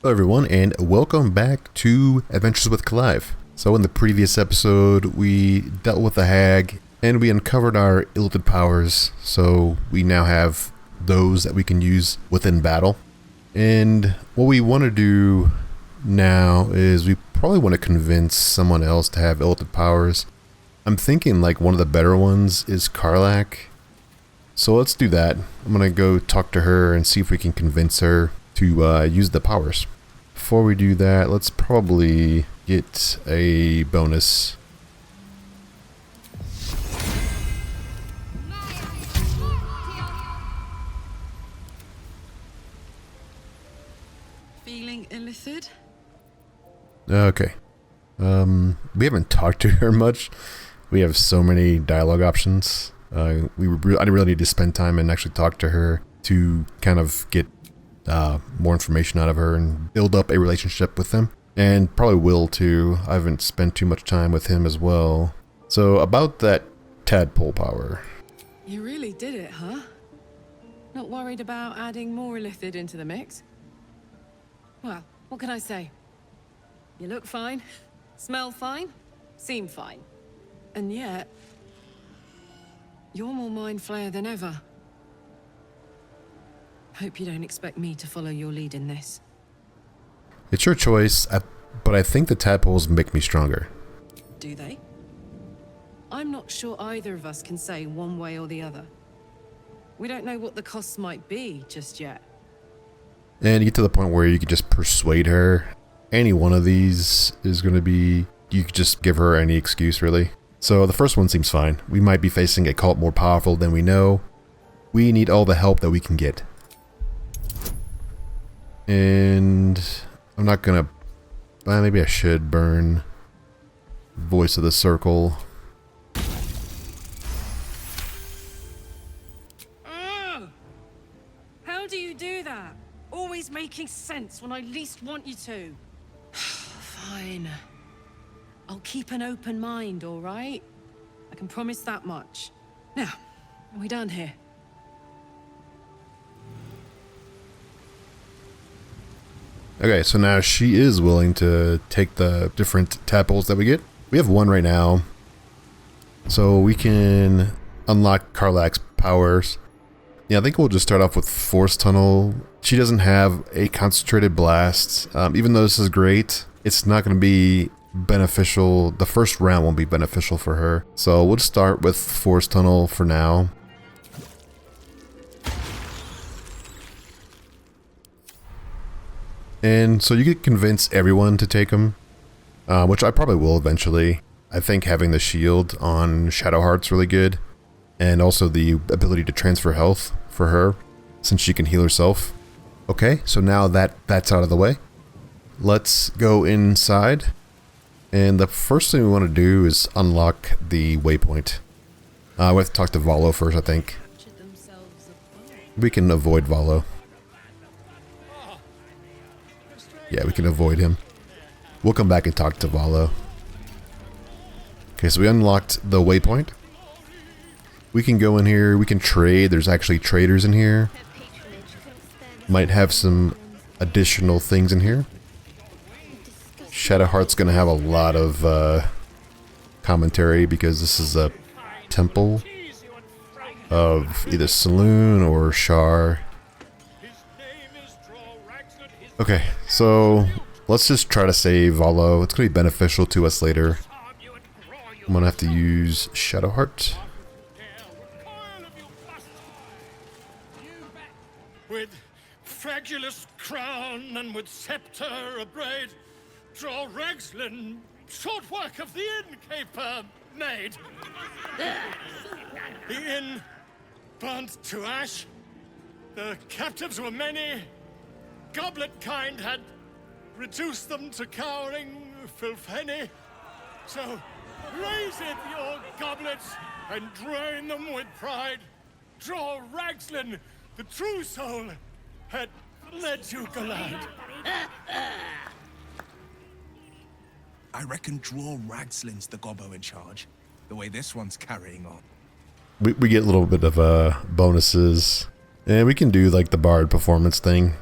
Hello everyone, and welcome back to Adventures with Clive. So in the previous episode, we dealt with the hag, and we uncovered our Illithid powers, so we now have those that we can use within battle. And what we want to do now is we probably want to convince someone else to have Illithid powers. I'm thinking like one of the better ones is Karlach. So let's do that. I'm going to go talk to her and see if we can convince her to use the powers. Before we do that, let's probably get a bonus. Feeling Illithid? Okay. We haven't talked to her much. We have so many dialogue options. I didn't really need to spend time and actually talk to her to kind of get more information out of her and build up a relationship with him. And probably will too. I haven't spent too much time with him as well. So about that tadpole power. You really did it, huh? Not worried about adding more Illithid into the mix? Well, what can I say? You look fine, smell fine, seem fine. And yet, you're more mind flayer than ever. Hope you don't expect me to follow your lead in this. It's your choice, but I think the tadpoles make me stronger. Do they? I'm not sure either of us can say one way or the other. We don't know what the costs might be just yet. And you get to the point where you can just persuade her. Any one of these is going to be... You could just give her any excuse, really. So the first one seems fine. We might be facing a cult more powerful than we know. We need all the help that we can get. And I'm not gonna... maybe I should burn Voice of the Circle. How do you do that? Always making sense when I least want you to. Fine. I'll keep an open mind, all right? I can promise that much. Now, are we done here? Okay, so now she is willing to take the different tadpoles that we get. We have one right now. So we can unlock Karlach's powers. Yeah, I think we'll just start off with Force Tunnel. She doesn't have a concentrated blast. Even though this is great, it's not going to be beneficial. The first round won't be beneficial for her. So we'll just start with Force Tunnel for now. And so you could convince everyone to take them, which I probably will eventually. I think having the shield on Shadowheart's really good, and also the ability to transfer health for her, since she can heal herself. Okay, so now that's out of the way. Let's go inside, and the first thing we want to do is unlock the waypoint. We have to talk to Volo first, I think. We can avoid Volo. Yeah, we can avoid him. We'll come back and talk to Volo. Okay, so we unlocked the waypoint. We can go in here, we can trade. There's actually traders in here. Might have some additional things in here. Shadowheart's gonna have a lot of commentary because this is a temple of either Saloon or Shar. Okay, so let's just try to save Volo. It's going to be beneficial to us later. I'm going to have to use Shadowheart. With fragulous crown and with scepter abraid, draw Ragslin, short work of the innkeeper made. The inn burnt to ash. The captives were many. Goblet kind had reduced them to cowering filfenny. So raise it, your goblets, and drain them with pride. Draw Ragslin, the true soul, had led you glad. I reckon draw Ragslin's the gobbo in charge, the way this one's carrying on. We get a little bit of bonuses, and we can do like the bard performance thing.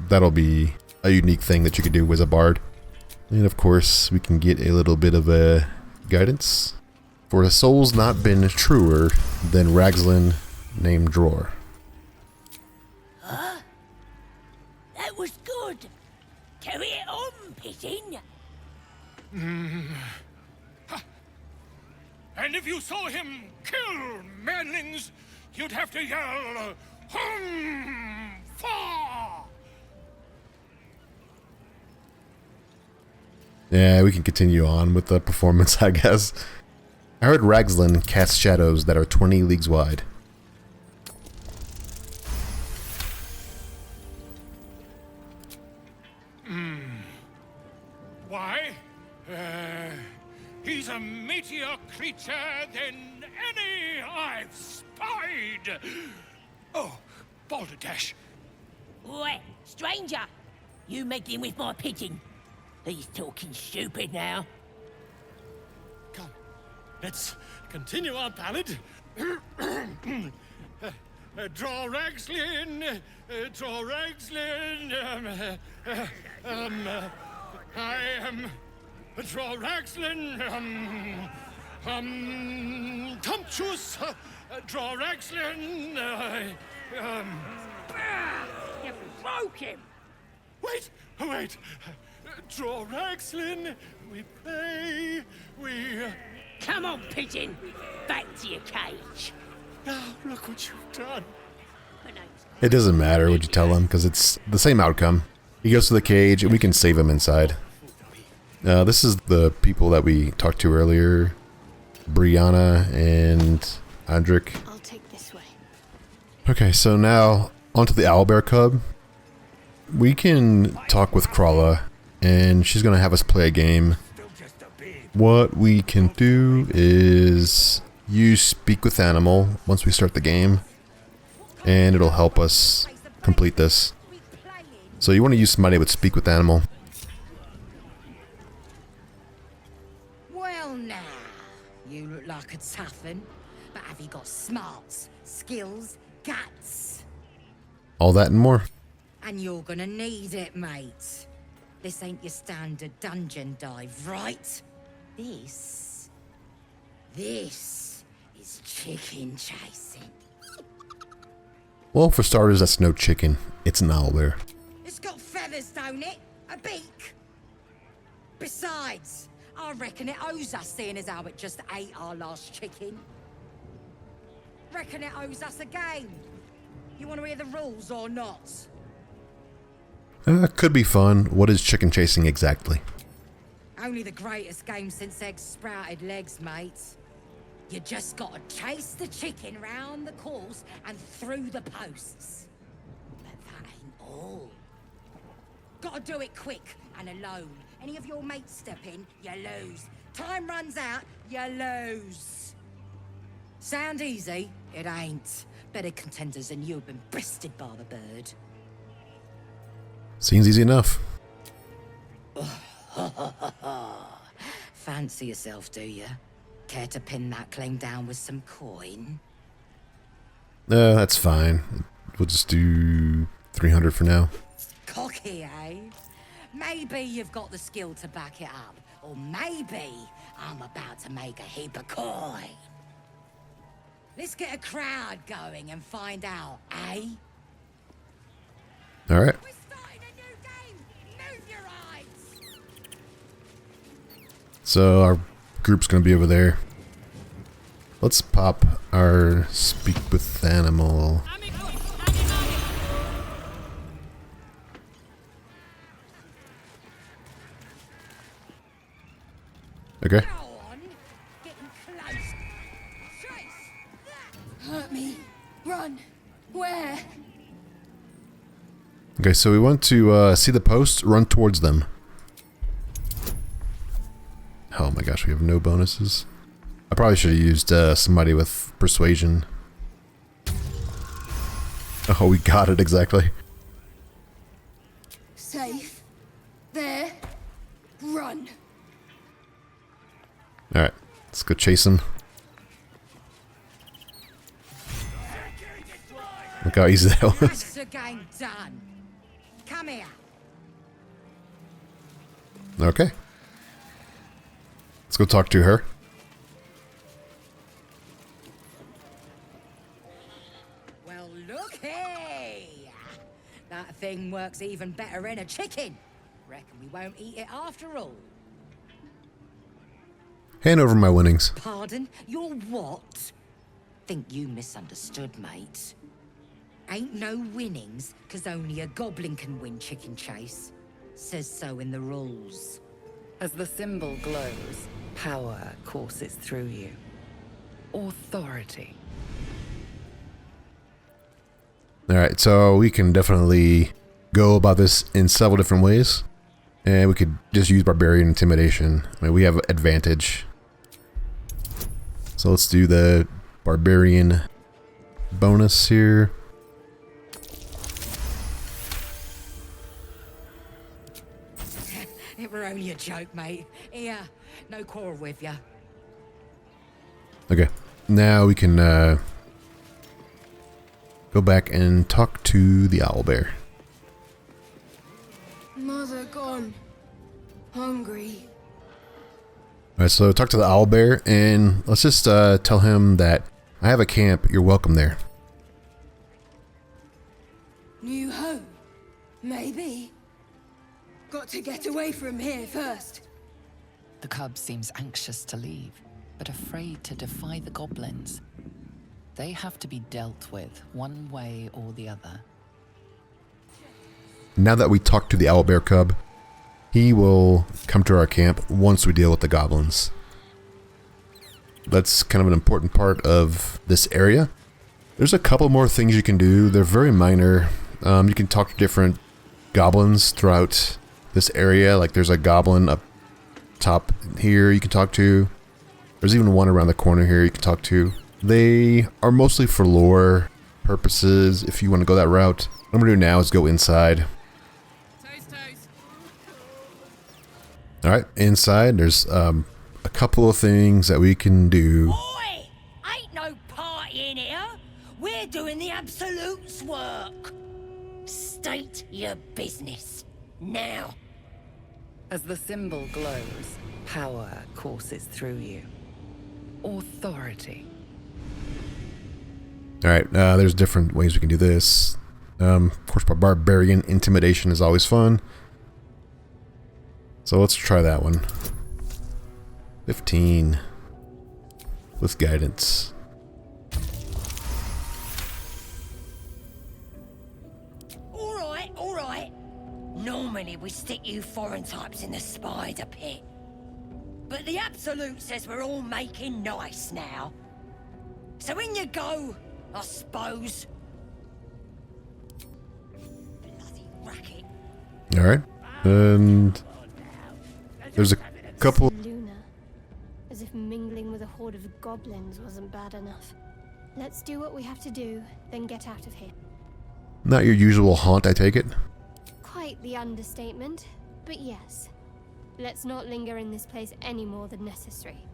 That'll be a unique thing that you could do as a bard. And of course, we can get a little bit of a guidance. For a soul's not been truer than Ragzlin named Dror. That was good. Carry it on, Pigeon. And if you saw him kill manlings, you'd have to yell, hum, fa. Yeah, we can continue on with the performance, I guess. I heard Ragzlin cast shadows that are 20 leagues wide. Why? He's a meatier creature than any I've spied. Oh, Balderdash. Oi, stranger! You meddling with my pigeon. He's talking stupid now. Come, let's continue our ballad. Draw Ragslin, draw Ragslin. I am draw Ragslin. Tumptuous, draw Ragslin. You broke him! Wait, wait. Draw Ragslin. We play. We. Come on, pigeon! Back to your cage. Now look what you've done. My name's It doesn't matter what you tell him, because it's the same outcome. He goes to the cage, and we can save him inside. This is the people that we talked to earlier. Brianna and Andric. I'll take this way. Okay, so now onto the Owlbear Cub. We can talk with Krala, and she's going to have us play a game. What we can do is use Speak with Animal once we start the game, and it'll help us complete this. So you want to use somebody with Speak with Animal. Well now, you look like a tough un, but have you got smarts, skills, guts? All that and more. And you're gonna need it, mate. This ain't your standard dungeon dive, right? This is chicken chasing. Well, for starters, that's no chicken. It's an owlbear. It's got feathers, don't it? A beak. Besides, I reckon it owes us, seeing as how it just ate our last chicken. Reckon it owes us a game. You want to hear the rules or not? Could be fun. What is chicken chasing exactly? Only the greatest game since eggs sprouted legs, mate. You just gotta chase the chicken round the course and through the posts. But that ain't all. Gotta do it quick and alone. Any of your mates step in, you lose. Time runs out, you lose. Sound easy? It ain't. Better contenders than you have been bested by the bird. Seems easy enough. Fancy yourself, do you? Care to pin that claim down with some coin? That's fine. We'll just do 300 for now. Cocky, eh? Maybe you've got the skill to back it up. Or maybe I'm about to make a heap of coin. Let's get a crowd going and find out, eh? Alright. We're starting a new game! Move your eyes! So our group's going to be over there. Let's pop our Speak with Animal. Okay. Go on! Getting close! Chase! Hurt me. Run. Where? Okay, so we want to see the posts, run towards them. Oh my gosh, we have no bonuses. I probably should have used somebody with persuasion. Oh, we got it exactly. Safe. There. Run. Alright, let's go chase him. Look how easy that was. That's the game done. Come here. Okay. Let's go talk to her. Well, looky! That thing works even better in a chicken. Reckon we won't eat it after all. Hand over my winnings. Pardon? You're what? Think you misunderstood, mate. Ain't no winnings, 'cause only a goblin can win chicken chase. Says so in the rules. As the symbol glows, power courses through you. Authority. Alright, so we can definitely go about this in several different ways. And we could just use Barbarian Intimidation. I mean, we have advantage. So let's do the Barbarian bonus here. It were only a joke, mate. Here, no quarrel with ya. Okay, now we can go back and talk to the Owlbear. Mother gone. Hungry. Alright, so talk to the Owlbear, and let's just tell him that I have a camp, you're welcome there. New home? Maybe. Got to get away from here first. The cub seems anxious to leave, but afraid to defy the goblins. They have to be dealt with one way or the other. Now that we talked to the Owlbear Cub, he will come to our camp once we deal with the goblins. That's kind of an important part of this area. There's a couple more things you can do. They're very minor. You can talk to different goblins throughout this area. Like there's a goblin up top here you can talk to. There's even one around the corner here you can talk to. They are mostly for lore purposes if you want to go that route. What I'm going to do now is go inside. Alright, inside there's a couple of things that we can do. Oi! Ain't no party in here. We're doing the Absolute's work. State your business. Now. As the symbol glows, power courses through you. Authority. Alright, there's different ways we can do this. Of course, Barbarian Intimidation is always fun. So let's try that one. 15. With guidance. Alright. Normally we stick you foreign types in the spider pit. But the Absolute says we're all making nice now. So in you go, I suppose. Bloody racket. Alright. And there's a couple. Luna, as if mingling with a horde of goblins wasn't bad enough. Let's do what we have to do, then get out of here. Not your usual haunt, I take it. Quite the understatement, but yes. Let's not linger in this place any more than necessary.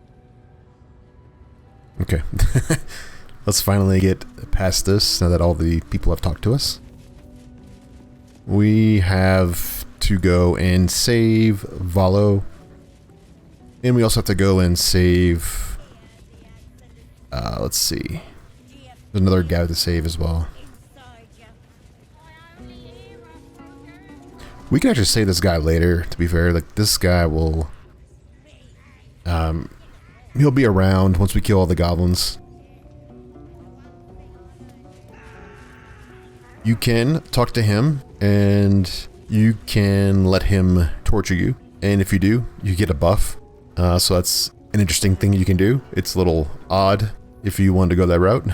Okay. Let's finally get past this now that all the people have talked to us. We have to go and save Volo. And we also have to go and save... let's see. There's another guy to save as well. We can actually save this guy later, to be fair. Like, this guy will... he'll be around once we kill all the goblins. You can talk to him, and you can let him torture you. And if you do, you get a buff. So that's an interesting thing you can do. It's a little odd if you want to go that route.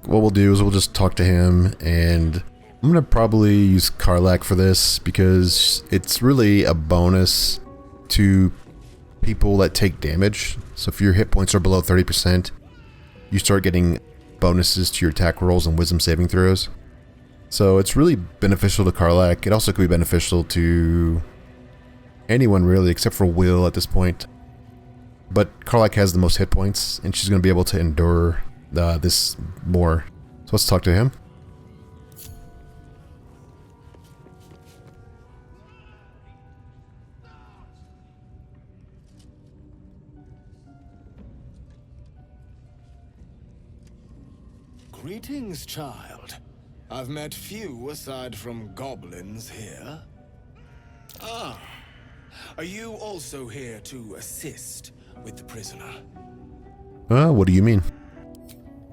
What we'll do is we'll just talk to him, and I'm going to probably use Karlach for this because it's really a bonus to people that take damage. So if your hit points are below 30%, you start getting bonuses to your attack rolls and wisdom saving throws. So it's really beneficial to Karlach. It also could be beneficial to anyone really, except for Will at this point. But Karlach has the most hit points, and she's going to be able to endure this more. So let's talk to him. Greetings, child. I've met few aside from goblins here. Ah, are you also here to assist with the prisoner? What do you mean?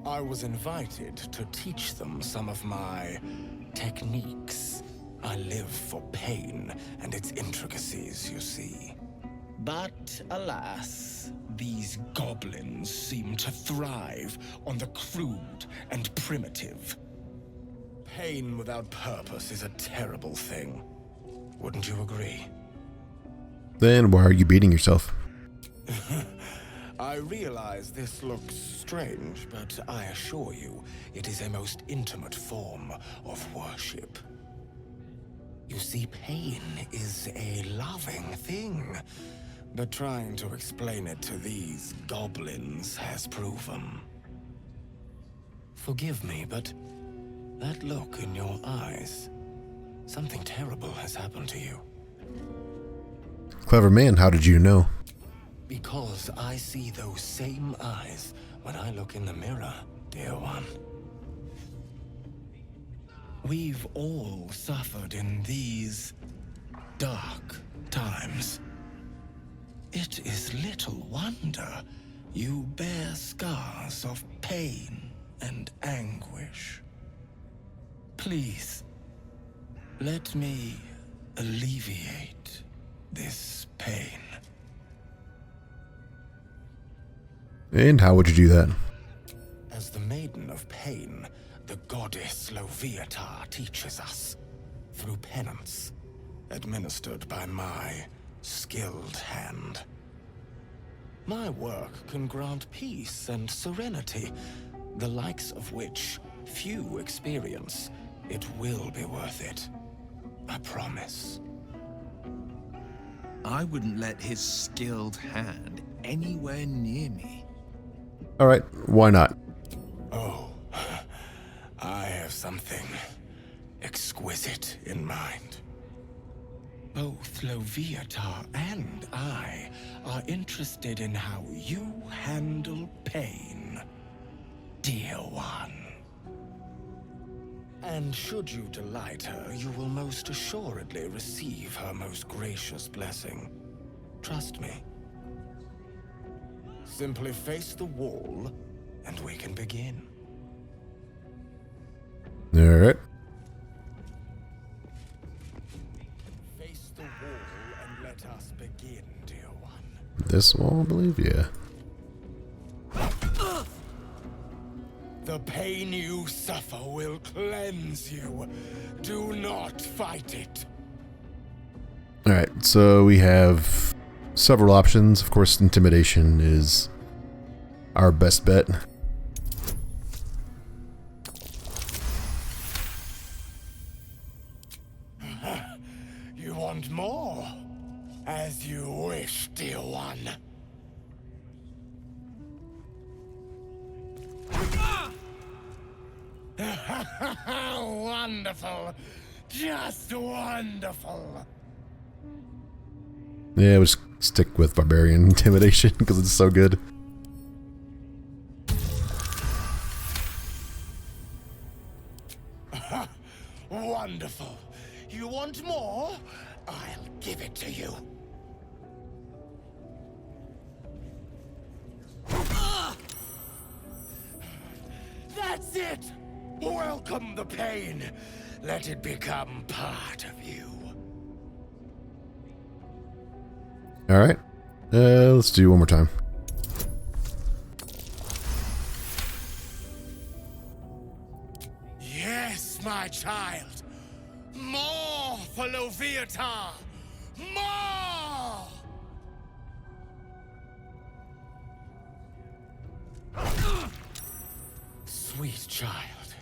I was invited to teach them some of my techniques. I live for pain and its intricacies, you see. But alas, these goblins seem to thrive on the crude and primitive. Pain without purpose is a terrible thing. Wouldn't you agree? Then why are you beating yourself? I realize this looks strange, but I assure you, it is a most intimate form of worship. You see, pain is a loving thing, but trying to explain it to these goblins has proven. Forgive me, but that look in your eyes, something terrible has happened to you. Clever man, how did you know? Because I see those same eyes when I look in the mirror, dear one. We've all suffered in these dark times. It is little wonder you bear scars of pain and anguish. Please, let me alleviate this pain. And how would you do that? As the Maiden of Pain, the goddess Loviatar teaches us, through penance, administered by my skilled hand. My work can grant peace and serenity, the likes of which few experience. It will be worth it. I promise. I wouldn't let his skilled hand anywhere near me. Alright, why not? Oh, I have something exquisite in mind. Both Loviatar and I are interested in how you handle pain, dear one. And should you delight her, you will most assuredly receive her most gracious blessing. Trust me. Simply face the wall, and we can begin. Alright. Face the wall and let us begin, dear one. This won't believe you. The pain you suffer will cleanse you. Do not fight it. Alright, so we have several options. Of course, intimidation is our best bet. You want more? As you wish, dear one. Wonderful. Just wonderful. Yeah, we'll just stick with barbarian intimidation because it's so good. Wonderful. You want more? I'll give it to you. That's it! Welcome the pain. Let it become part of you. Alright. Let's do one more time. Yes, my child. More for Loviatar. More! Sweet child,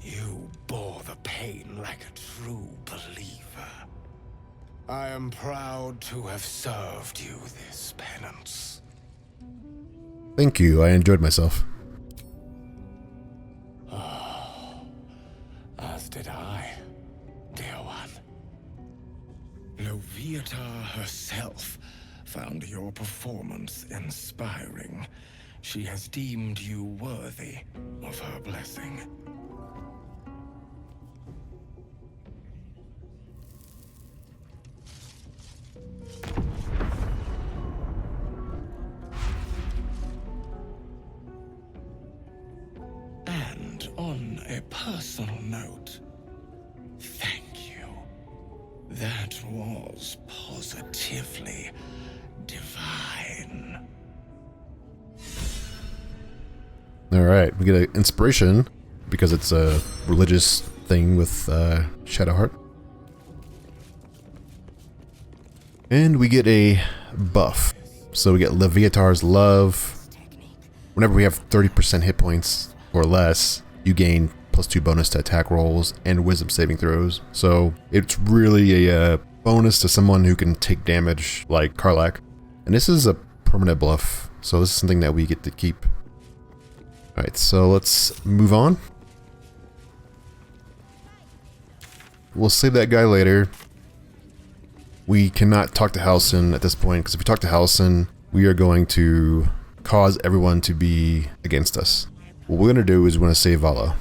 you bore the pain like a true believer. I am proud to have served you this penance. Thank you, I enjoyed myself. Oh, as did I, dear one. Loviatar herself found your performance inspiring. She has deemed you worthy of her blessing. And on a personal note, thank you. That was positively divine. Alright, we get an inspiration because it's a religious thing with Shadowheart. And we get a buff. So we get Leviatar's Love. Whenever we have 30% hit points or less, you gain +2 bonus to attack rolls and wisdom saving throws. So it's really a bonus to someone who can take damage like Karlach. And this is a permanent buff, so this is something that we get to keep. Alright, so let's move on. We'll save that guy later. We cannot talk to Halsin at this point, because if we talk to Halsin, we are going to cause everyone to be against us. What we're going to do is we're going to save Volo.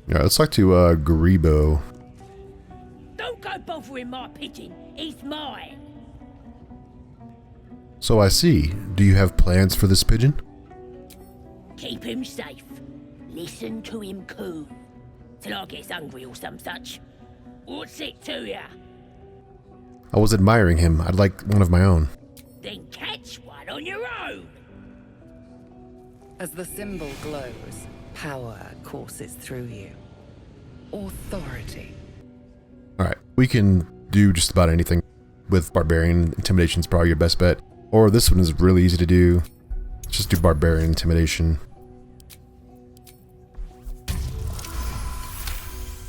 Alright, let's talk to Grebo. Don't go bothering my pigeon. He's mine. So I see. Do you have plans for this pigeon? Keep him safe. Listen to him coo. Till I get hungry or some such. What's it to ya? I was admiring him. I'd like one of my own. Then catch one on your own. As the symbol glows, power courses through you. Authority. Alright, we can do just about anything. With Barbarian, Intimidation's probably your best bet. Or this one is really easy to do. Let's just do Barbarian Intimidation.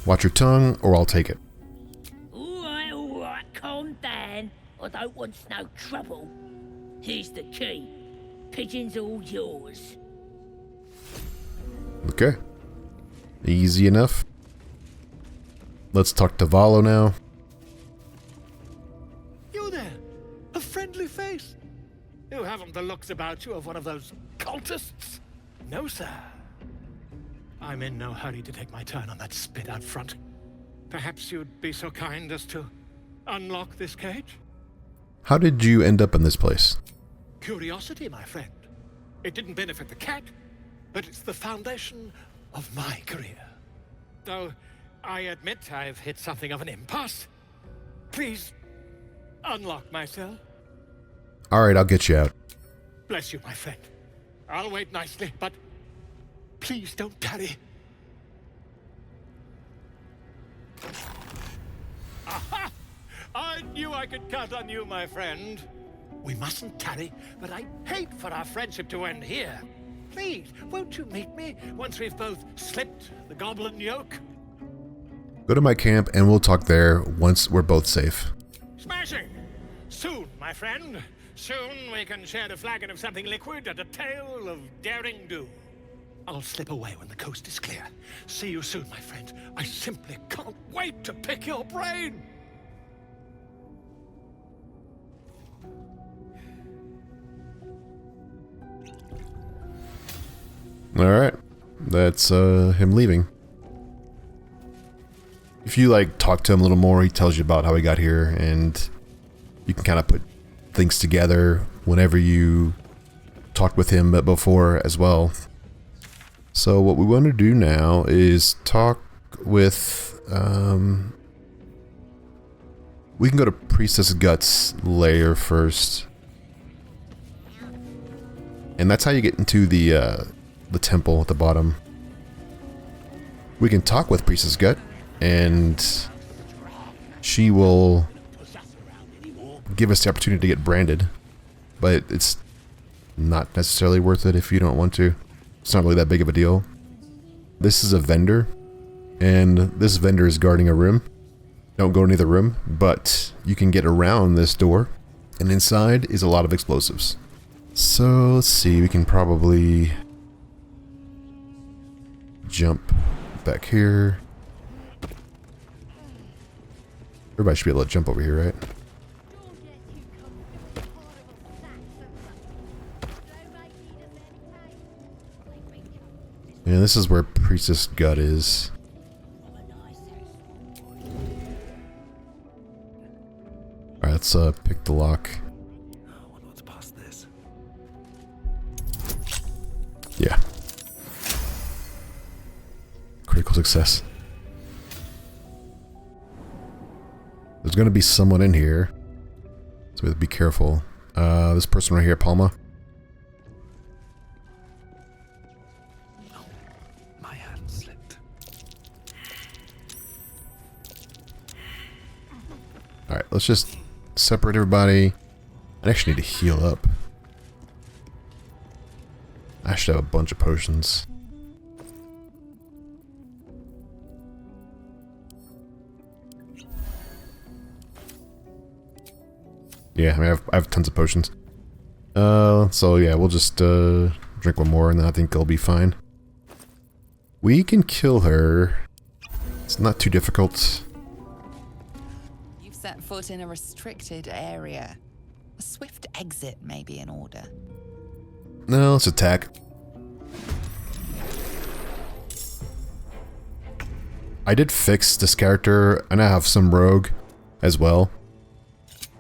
Watch your tongue, or I'll take it. Alright, calm down. I don't want no trouble. Here's the key. Pigeon's all yours. Okay. Easy enough. Let's talk to Volo now. You there? A friendly face? You haven't the looks about you of one of those cultists? No, sir. I'm in no hurry to take my turn on that spit out front. Perhaps you'd be so kind as to unlock this cage? How did you end up in this place? Curiosity, my friend. It didn't benefit the cat, but it's the foundation of my career. Though I admit I've hit something of an impasse. Please unlock my cell. Alright, I'll get you out. Bless you, my friend. I'll wait nicely, but please don't tarry. Aha! I knew I could count on you, my friend. We mustn't tarry, but I'd hate for our friendship to end here. Please, won't you meet me once we've both slipped the goblin yoke? Go to my camp and we'll talk there once we're both safe. Smashing! Soon, my friend. Soon we can share a flagon of something liquid and a tale of daring do. I'll slip away when the coast is clear. See you soon, my friend. I simply can't wait to pick your brain! Alright. That's him leaving. If you like talk to him a little more, he tells you about how he got here, and you can kind of put things together whenever you talked with him before as well. So what we want to do now is talk with we can go to Priestess Guts lair first, and that's how you get into the temple at the bottom. We can talk with Priestess Gut, and she will give us the opportunity to get branded, but it's not necessarily worth it if you don't want to. It's not really that big of a deal. This is a vendor, and this vendor is guarding a room. Don't go near the room, but you can get around this door, and inside is a lot of explosives. So let's see, we can probably jump back here. Everybody should be able to jump over here, right? this is where Priestess Gut is. Alright, let's pick the lock. What's past this? Yeah. Critical success. There's gonna be someone in here, so we have to be careful. This person right here, Palma. Oh, my hand slipped. Alright, let's just separate everybody. I actually need to heal up. I should have a bunch of potions. Yeah, I mean, I have tons of potions. So yeah, we'll just drink one more and then I think it'll be fine. We can kill her. It's not too difficult. You've set foot in a restricted area. A swift exit may be in order. No, let's attack. I did fix this character, and I have some rogue as well.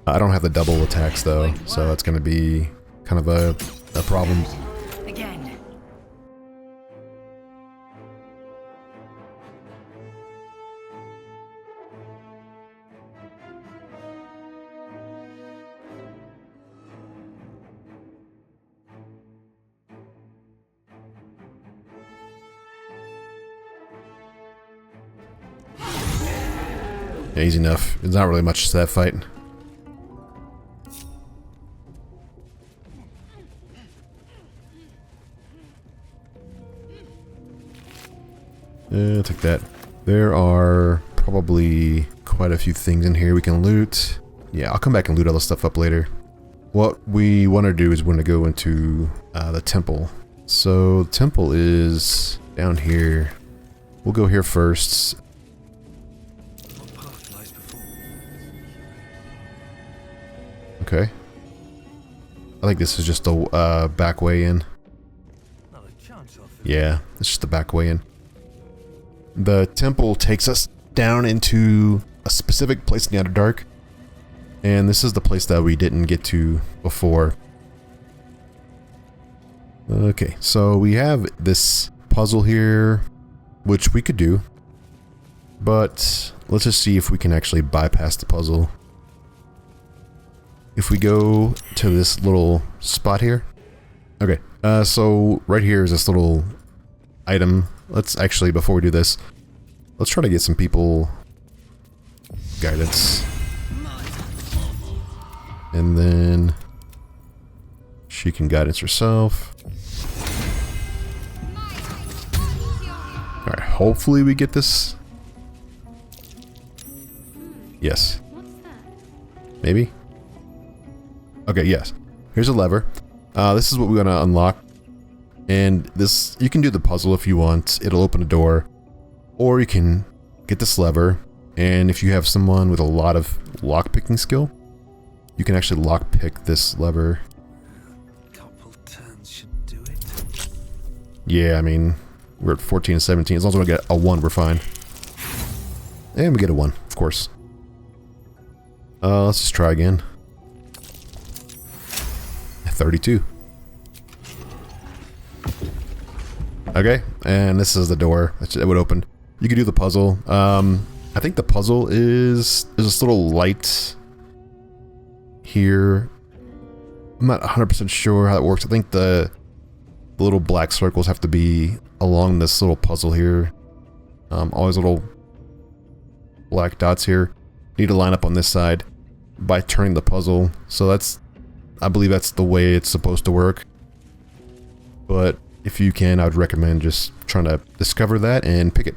I don't have the double attacks though, so that's gonna be kind of a problem. Again. Yeah, easy enough. There's not really much to that fight. Take that. There are probably quite a few things in here we can loot. Yeah, I'll come back and loot all the stuff up later. What we want to do is we want to go into the temple. So the temple is down here. We'll go here first. What path lies before? Okay. I think this is just the back way in. Not a chance of it. Yeah, it's just the back way in. The temple takes us down into a specific place in the Underdark. And this is the place that we didn't get to before. Okay, so we have this puzzle here, which we could do. But let's just see if we can actually bypass the puzzle. If we go to this little spot here. Okay, so right here is this little item. Let's actually, before we do this, let's try to get some people guidance. And then she can guidance herself. Alright, hopefully we get this. Yes. Maybe? Okay, yes. Here's a lever. This is what we're gonna unlock. And this, you can do the puzzle if you want. It'll open a door. Or you can get this lever. And if you have someone with a lot of lockpicking skill, you can actually lockpick this lever. Couple turns should do it. Yeah, I mean, we're at 14 and 17. As long as we get a 1, we're fine. And we get a 1, of course. Let's just try again. 32. Okay, and this is the door that would open. You can do the puzzle. I think the puzzle is there's this little light here. I'm not 100% sure how it works. I think the little black circles have to be along this little puzzle here. All these little black dots here need to line up on this side by turning the puzzle. So that's, I believe that's the way it's supposed to work. But if you can, I would recommend just trying to discover that and pick it.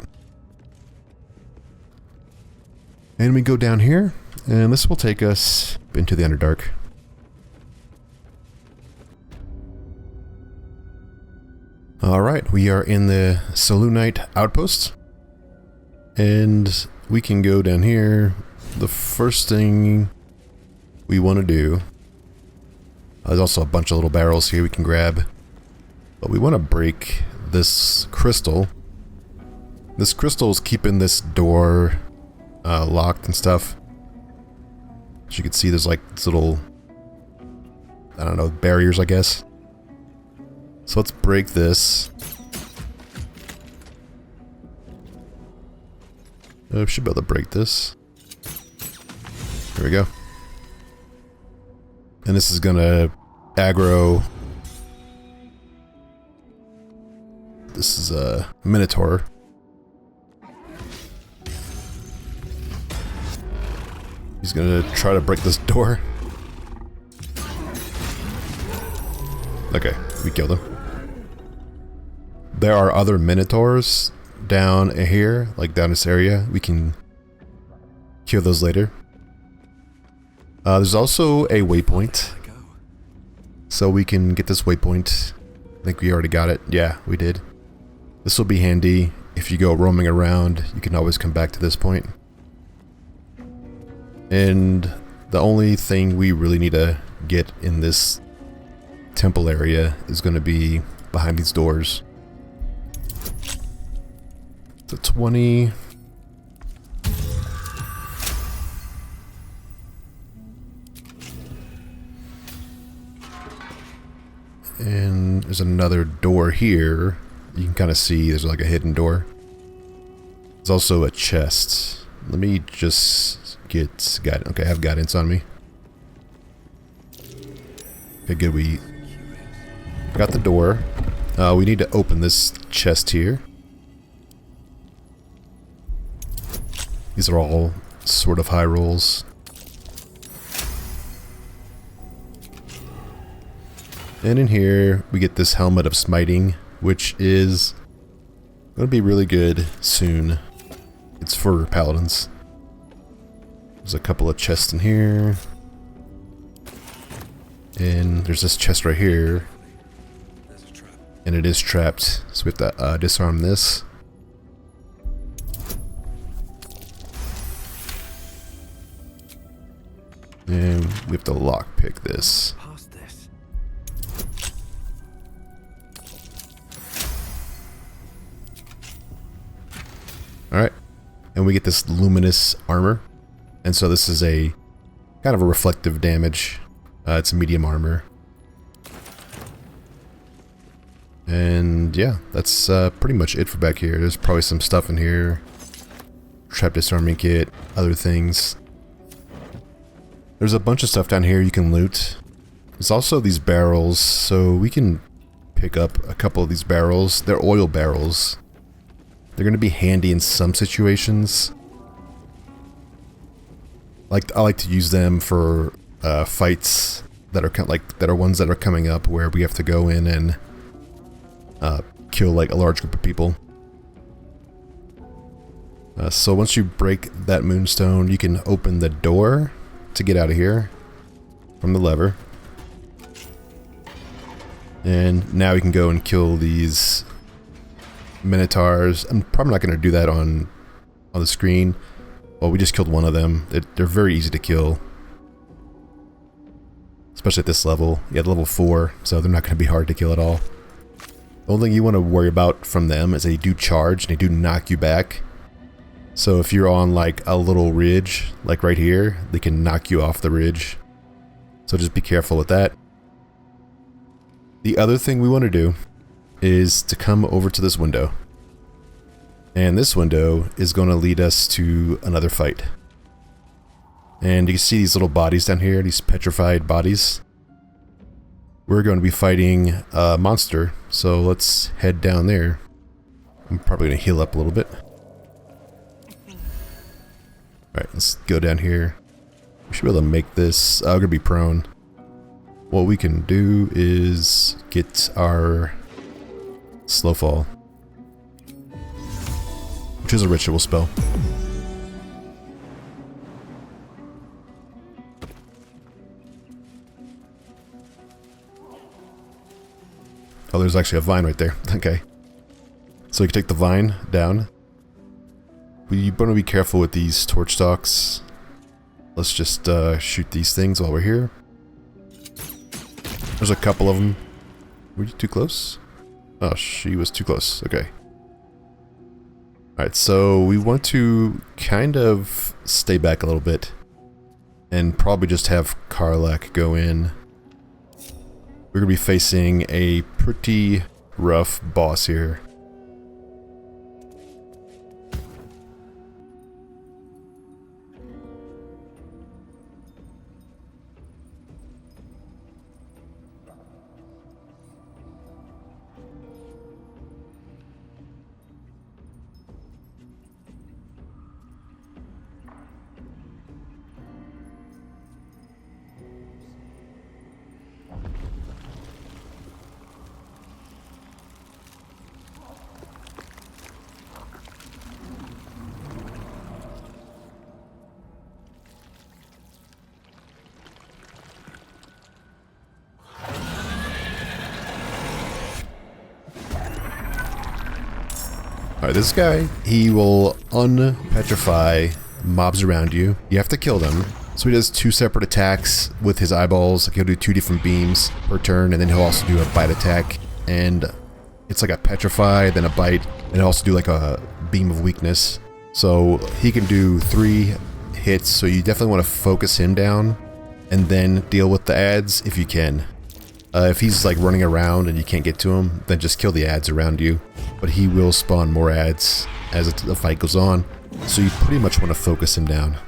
And we go down here, and this will take us into the Underdark. Alright, we are in the Selunite Outpost. And we can go down here. The first thing we want to do... There's also a bunch of little barrels here we can grab. But we want to break this crystal. This crystal is keeping this door locked and stuff. As you can see, there's like these little, I don't know, barriers, I guess. So let's break this. Should be able to break this. There we go. And this is gonna aggro. This is a Minotaur. He's gonna try to break this door. Okay, we killed him. There are other Minotaurs down here, like down this area. We can kill those later. There's also a waypoint. So we can get this waypoint. I think we already got it. Yeah, we did. This will be handy. If you go roaming around, you can always come back to this point. And the only thing we really need to get in this temple area is going to be behind these doors. So 20. And there's another door here. You can kind of see there's like a hidden door. There's also a chest. Let me just get guidance. Okay, I have guidance on me. Okay, good. We got the door. We need to open this chest here. These are all sort of high rolls. And in here, we get this Helmet of Smiting, which is going to be really good soon. It's for paladins. There's a couple of chests in here. And there's this chest right here. And it is trapped, so we have to disarm this. And we have to lockpick this. Alright, and we get this luminous armor. And so this is a kind of a reflective damage. It's a medium armor. And yeah, that's pretty much it for back here. There's probably some stuff in here. Trap disarming kit, other things. There's a bunch of stuff down here you can loot. There's also these barrels, so we can pick up a couple of these barrels. They're oil barrels. They're going to be handy in some situations. I like to use them for fights that are that are ones that are coming up where we have to go in and kill like a large group of people. So once you break that moonstone, you can open the door to get out of here from the lever. And now we can go and kill these Minotaurs. I'm probably not going to do that on the screen. Well, we just killed one of them. They're very easy to kill. Especially at this level. Yeah, level 4, so they're not going to be hard to kill at all. The only thing you want to worry about from them is they do charge and they do knock you back. So if you're on like a little ridge, like right here, they can knock you off the ridge. So just be careful with that. The other thing we want to do is to come over to this window. And this window is going to lead us to another fight. And you can see these little bodies down here, these petrified bodies. We're going to be fighting a monster, so let's head down there. I'm probably going to heal up a little bit. Alright, let's go down here. We should be able to make this. We're going to be prone. What we can do is get our slow fall, which is a ritual spell. Oh, there's actually a vine right there. Okay. So you can take the vine down. We want to be careful with these torch stalks. Let's just shoot these things while we're here. There's a couple of them. Were you too close? Oh, she was too close. Okay. Alright, so we want to kind of stay back a little bit. And probably just have Karlach go in. We're going to be facing a pretty rough boss here. Alright, this guy, he will unpetrify mobs around you. You have to kill them. So he does 2 separate attacks with his eyeballs. Like he'll do 2 different beams per turn, and then he'll also do a bite attack. And it's like a petrify, then a bite, and he'll also do like a beam of weakness. So he can do 3 hits, so you definitely want to focus him down, and then deal with the adds if you can. If he's like running around and you can't get to him, then just kill the adds around you. But he will spawn more adds as the fight goes on, so you pretty much want to focus him down.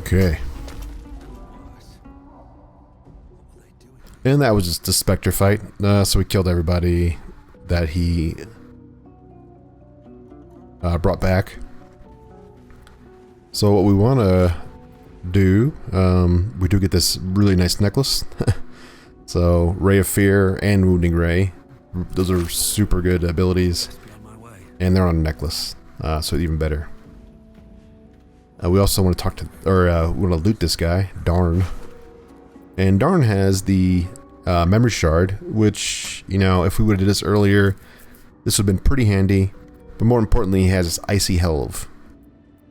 Okay. And that was just a Spectre fight. So we killed everybody that he brought back. So what we want to do, we do get this really nice necklace. So Ray of Fear and Wounding Ray. Those are super good abilities. And they're on a necklace, so even better. We also want to talk to, or we want to loot this guy, Darn. And Darn has the memory shard, which, you know, if we would have did this earlier, this would have been pretty handy. But more importantly, he has this Icy Helve.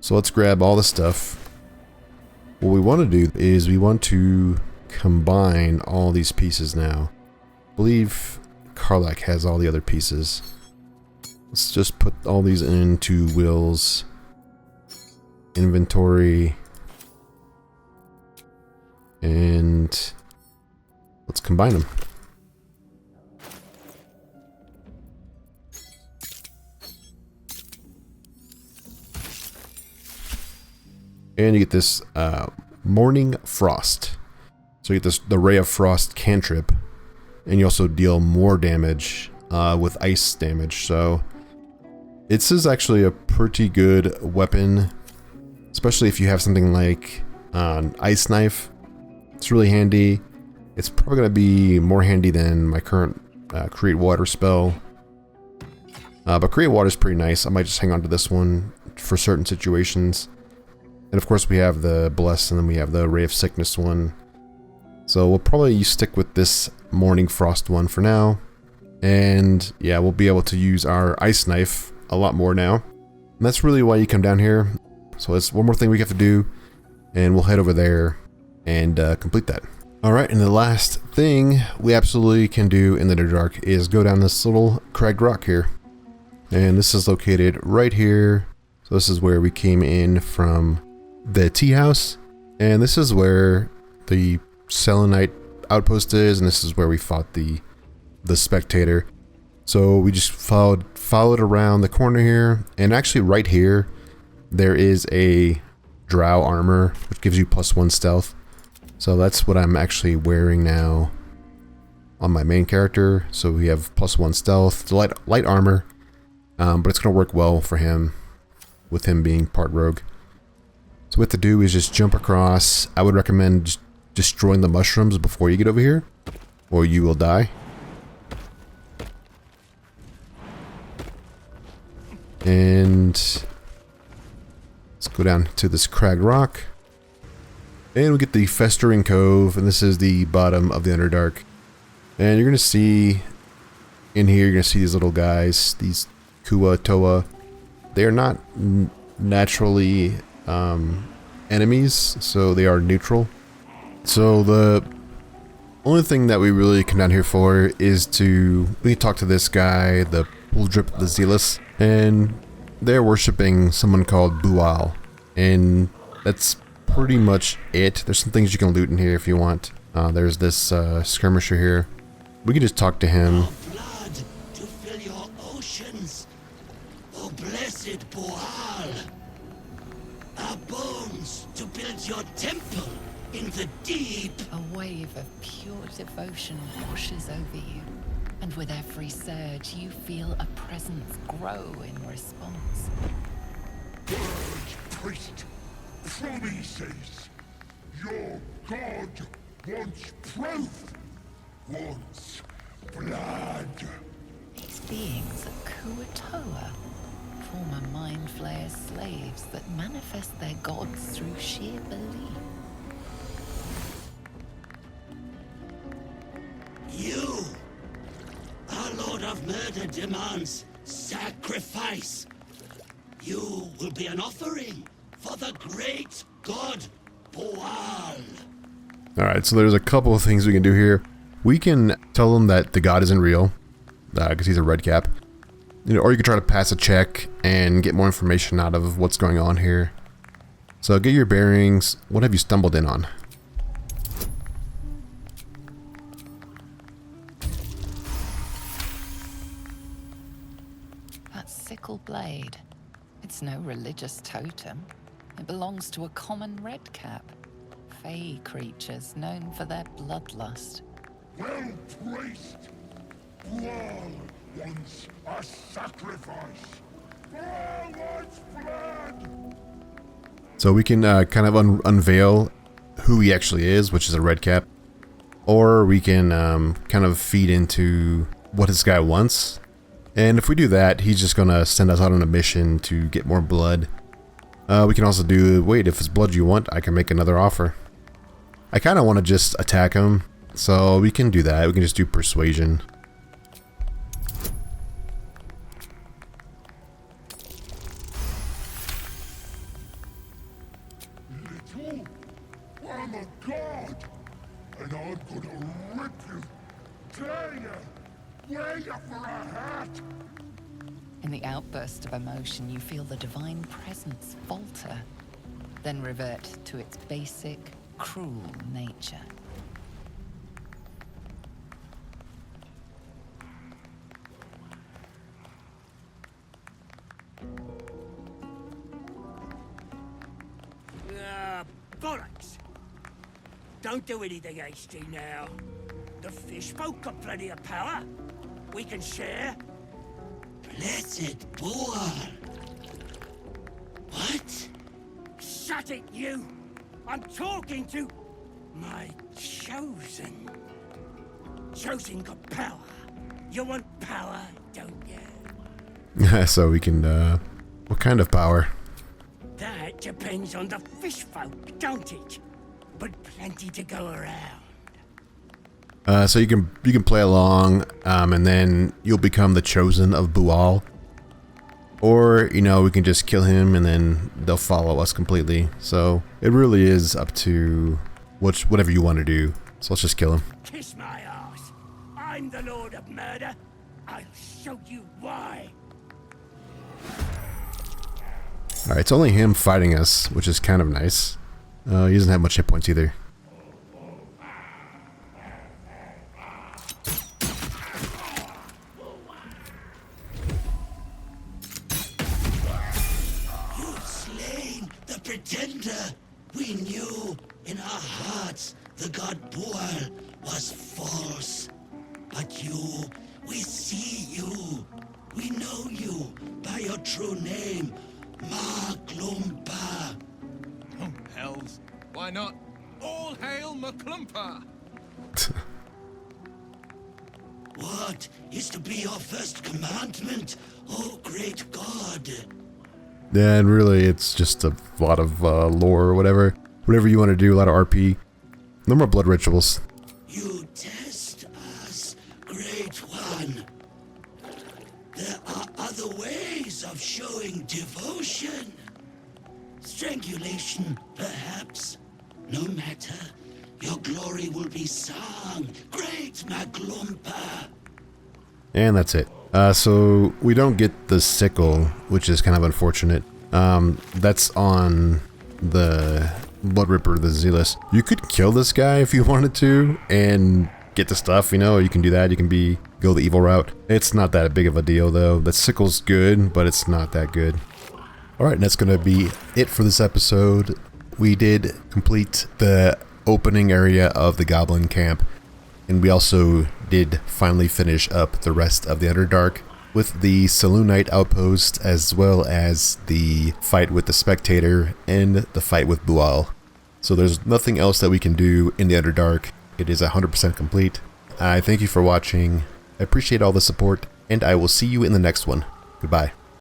So let's grab all the stuff. What we want to do is we want to combine all these pieces now. I believe Karlach has all the other pieces. Let's just put all these into Will's inventory, and let's combine them. And you get this Morning Frost. So you get the Ray of Frost cantrip, and you also deal more damage with ice damage. So this is actually a pretty good weapon, especially if you have something like an ice knife. It's really handy. It's probably going to be more handy than my current Create Water spell. But Create Water is pretty nice. I might just hang on to this one for certain situations. And of course we have the Bless, and then we have the Ray of Sickness one. So we'll probably stick with this Morning Frost one for now. And yeah, we'll be able to use our Ice Knife a lot more now. And that's really why you come down here. So it's one more thing we have to do, and we'll head over there and complete that. Alright, and the last thing we absolutely can do in the Underdark is go down this little cragged rock here. And this is located right here. So this is where we came in from the tea house. And this is where the Selunite Outpost is, and this is where we fought the Spectator. So we just followed around the corner here, and actually right here there is a drow armor which gives you +1 stealth. So that's what I'm actually wearing now on my main character. So we have +1 stealth. It's light armor, but it's gonna work well for him with him being part rogue. So what to do is just jump across. I would recommend just destroying the mushrooms before you get over here, or you will die. And let's go down to this cragged rock. And we get the Festering Cove, and this is the bottom of the Underdark. And you're going to see in here, you're going to see these little guys, these Kua Toa. They are not naturally enemies, so they are neutral. So the only thing that we really come down here for is we talk to this guy, the Puldrip the Zealous, and they're worshipping someone called Boooal, and that's pretty much it. There's some things you can loot in here if you want. There's this skirmisher here. We can just talk to him. Blood to fill your oceans, O blessed Boooal. Our bones to build your temple in the deep. A wave of pure devotion washes over you, and with every surge you feel a presence grow in response. Purge, priest, promises. Your god wants proof, wants blood. These beings are Kuatoa, former Mind Flayer's slaves that manifest their gods through sheer belief. You, our Lord of Murder, demands sacrifice. You will be an offering for the great god Boooal. Alright, so there's a couple of things we can do here. We can tell him that the god isn't real, because he's a red cap. Or you can try to pass a check and get more information out of what's going on here. So get your bearings. What have you stumbled in on? That sickle blade. It's no religious totem. It belongs to a common redcap. Fey creatures known for their bloodlust. Well, priest, Boooal wants a sacrifice. Boooal wants blood. So we can kind of unveil who he actually is, which is a red cap. Or we can kind of feed into what this guy wants. And if we do that, he's just going to send us out on a mission to get more blood. We can also do, wait, if it's blood you want, I can make another offer. I kind of want to just attack him, so we can do that. We can just do persuasion. Little, I'm a god, and I'm gonna rip you, tear you, wear you for a hat. In the outburst of emotion, you feel the divine presence falter, then revert to its basic, cruel nature. Don't do anything hasty now. The fish folk got plenty of power. We can share. Blessed Boooal. What? Shut it, you! I'm talking to my chosen. Chosen got power. You want power, don't you? So we can, what kind of power? That depends on the fish folk, don't it? But plenty to go around. So you can play along, and then you'll become the chosen of Boooal. Or, you know, we can just kill him and then they'll follow us completely. So it really is up to whatever you want to do. So let's just kill him. Kiss my ass. I'm the Lord of Murder. I'll show you why. Alright, it's only him fighting us, which is kind of nice. He doesn't have much hit points either. Pretender, we knew in our hearts the god Boooal was false. But you, we see you. We know you by your true name, Maglumpa. Oh, hells. Why not? All hail Maglumpa! What is to be your first commandment, oh great god? Yeah, and really it's just a lot of lore or whatever. Whatever you want to do, a lot of RP. No more blood rituals. You test us, great one. There are other ways of showing devotion. Strangulation, perhaps. No matter. Your glory will be sung, great Maglumpa. And that's it. So we don't get the sickle, which is kind of unfortunate. That's on the Blood Ripper, the Zealous. You could kill this guy if you wanted to and get the stuff, you know, you can do that. You can go the evil route. It's not that big of a deal though. The sickle's good, but it's not that good. Alright, and that's going to be it for this episode. We did complete the opening area of the Goblin camp. And we also did finally finish up the rest of the Underdark with the Selunite Outpost, as well as the fight with the Spectator and the fight with Boooal. So there's nothing else that we can do in the Underdark. It is 100% complete. I thank you for watching. I appreciate all the support, and I will see you in the next one. Goodbye.